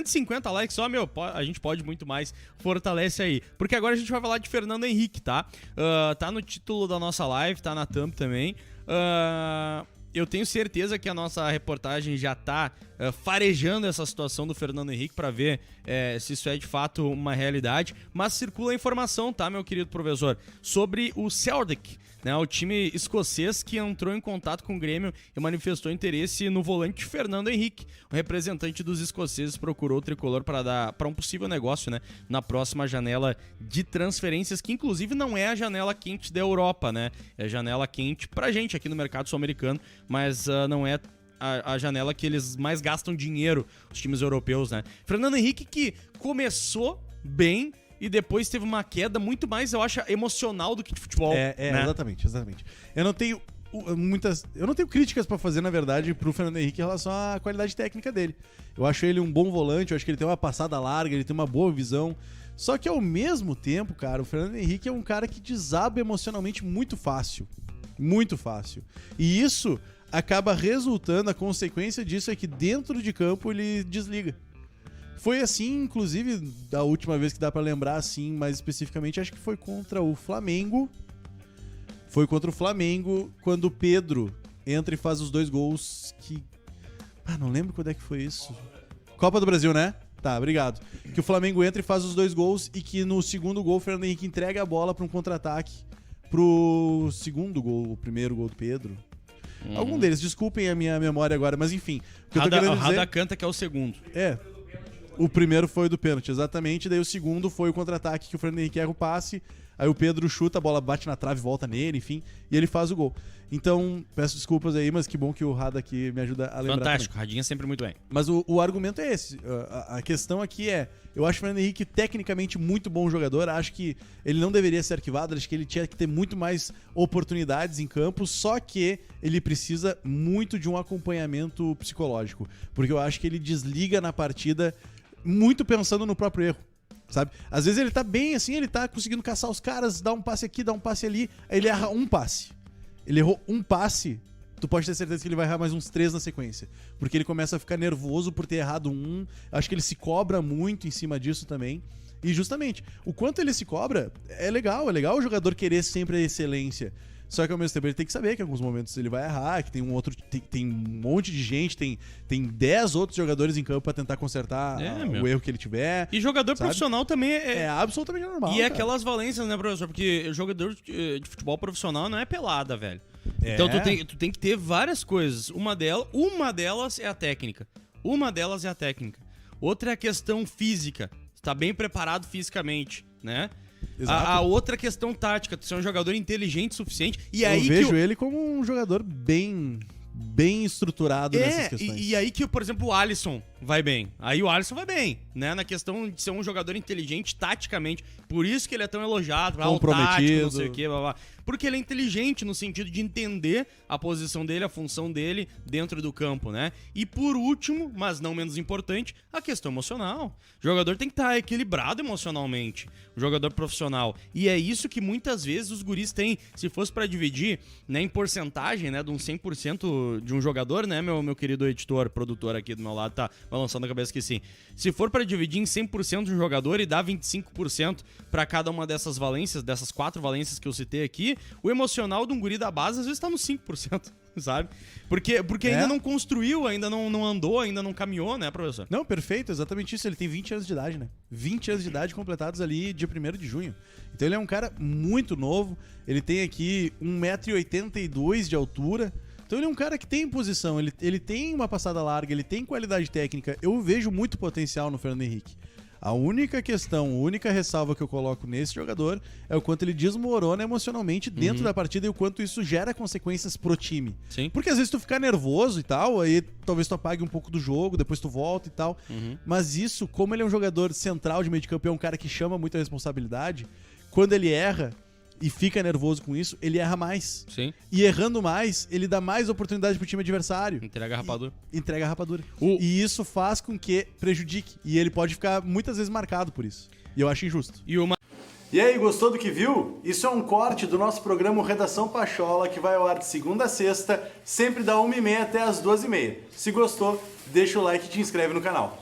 $150 likes só, meu, a gente pode muito mais, fortalece aí. Porque agora a gente vai falar de Fernando Henrique, tá? Tá no título da nossa live, tá na thumb também. Eu tenho certeza que a nossa reportagem já tá farejando essa situação do Fernando Henrique pra ver se isso é de fato uma realidade. Mas circula a informação, tá, meu querido professor, sobre o Celtic, né, o time escocês que entrou em contato com o Grêmio e manifestou interesse no volante Fernando Henrique. O representante dos escoceses procurou o tricolor para um possível negócio, né, na próxima janela de transferências, que inclusive não é a janela quente da Europa, né? É a janela quente pra gente aqui no mercado sul-americano, mas não é a janela que eles mais gastam dinheiro, os times europeus, né? Fernando Henrique, que começou bem e depois teve uma queda muito mais, eu acho, emocional do que de futebol. Né? Exatamente. Eu não tenho críticas pra fazer, na verdade, pro Fernando Henrique em relação à qualidade técnica dele. Eu acho ele um bom volante, eu acho que ele tem uma passada larga, ele tem uma boa visão. Só que ao mesmo tempo, cara, o Fernando Henrique é um cara que desaba emocionalmente muito fácil. Muito fácil. E isso acaba resultando, a consequência disso é que dentro de campo ele desliga. Foi assim, inclusive, da última vez que dá pra lembrar, assim, mais especificamente, acho que foi contra o Flamengo. Foi contra o Flamengo, quando o Pedro entra e faz os 2 gols que... não lembro quando é que foi isso. Copa do Brasil, né? Tá, obrigado. Que o Flamengo entra e faz os 2 gols e que no segundo gol o Fernando Henrique entrega a bola pra um contra-ataque pro segundo gol, o primeiro gol do Pedro. Algum deles, desculpem a minha memória agora, mas enfim. O Rada canta que é o segundo. O primeiro foi do pênalti, exatamente. Daí o segundo foi o contra-ataque que o Fernando Henrique erra o passe. Aí o Pedro chuta, a bola bate na trave, volta nele, enfim. E ele faz o gol. Então, peço desculpas aí, mas que bom que o Rada aqui me ajuda a lembrar. Fantástico, também. Radinha sempre muito bem. Mas o argumento é esse. A questão aqui é... Eu acho o Fernando Henrique tecnicamente muito bom jogador. Acho que ele não deveria ser arquivado. Acho que ele tinha que ter muito mais oportunidades em campo. Só que ele precisa muito de um acompanhamento psicológico. Porque eu acho que ele desliga na partida muito pensando no próprio erro, sabe? Às vezes ele tá bem assim, ele tá conseguindo caçar os caras, dá um passe aqui, dá um passe ali, aí ele erra um passe. Ele errou um passe, tu pode ter certeza que ele vai errar mais uns 3 na sequência. Porque ele começa a ficar nervoso por ter errado um. Acho que ele se cobra muito em cima disso também. E justamente, o quanto ele se cobra, é legal o jogador querer sempre a excelência. Só que ao mesmo tempo ele tem que saber que em alguns momentos ele vai errar, que tem um outro. Tem um monte de gente, tem 10 outros jogadores em campo pra tentar consertar o erro que ele tiver. E jogador profissional também é absolutamente normal. E aquelas valências, né, professor? Porque jogador de futebol profissional não é pelada, velho. Então tu tem que ter várias coisas. Uma delas é a técnica. Outra é a questão física. Tu tá bem preparado fisicamente, né? A outra questão tática, tu ser um jogador inteligente o suficiente. E eu aí vejo ele como um jogador bem estruturado nessas questões. E aí que, por exemplo, o Alisson vai bem. Aí o Alisson vai bem, né? Na questão de ser um jogador inteligente taticamente. Por isso que ele é tão elogiado. Comprometido. Tático, não sei o quê, blá, blá. Porque ele é inteligente no sentido de entender a posição dele, a função dele dentro do campo, né? E por último, mas não menos importante, a questão emocional. O jogador tem que estar equilibrado emocionalmente, o jogador profissional. E é isso que muitas vezes os guris têm. Se fosse pra dividir, né, em porcentagem, né, de um 100% de um jogador, né, meu querido editor, produtor aqui do meu lado, tá balançando a cabeça que sim. Se for pra dividir em 100% de um jogador e dar 25% pra cada uma dessas valências, dessas 4 valências que eu citei aqui, o emocional de um guri da base às vezes tá no 5%, sabe? Porque ainda não construiu, ainda não andou, ainda não caminhou, né, professor? Não, perfeito, exatamente isso. Ele tem 20 anos de idade, né? 20 anos de idade completados ali dia 1º de junho. Então ele é um cara muito novo, ele tem aqui 1,82 m de altura. Então ele é um cara que tem posição, ele tem uma passada larga, ele tem qualidade técnica. Eu vejo muito potencial no Fernando Henrique. A única ressalva que eu coloco nesse jogador é o quanto ele desmorona emocionalmente dentro da partida e o quanto isso gera consequências pro time. Sim. Porque às vezes tu fica nervoso e tal, aí talvez tu apague um pouco do jogo, depois tu volta e tal. Mas isso, como ele é um jogador central de meio de campo e é um cara que chama muita responsabilidade, quando ele erra e fica nervoso com isso, ele erra mais. Sim. E errando mais, ele dá mais oportunidade pro time adversário. Entrega a rapadura. Entrega a rapadura. E isso faz com que prejudique. E ele pode ficar muitas vezes marcado por isso. E eu acho injusto. E aí, gostou do que viu? Isso é um corte do nosso programa Redação Pachola, que vai ao ar de segunda a sexta, sempre da 1h30 até as 2h30. Se gostou, deixa o like e te inscreve no canal.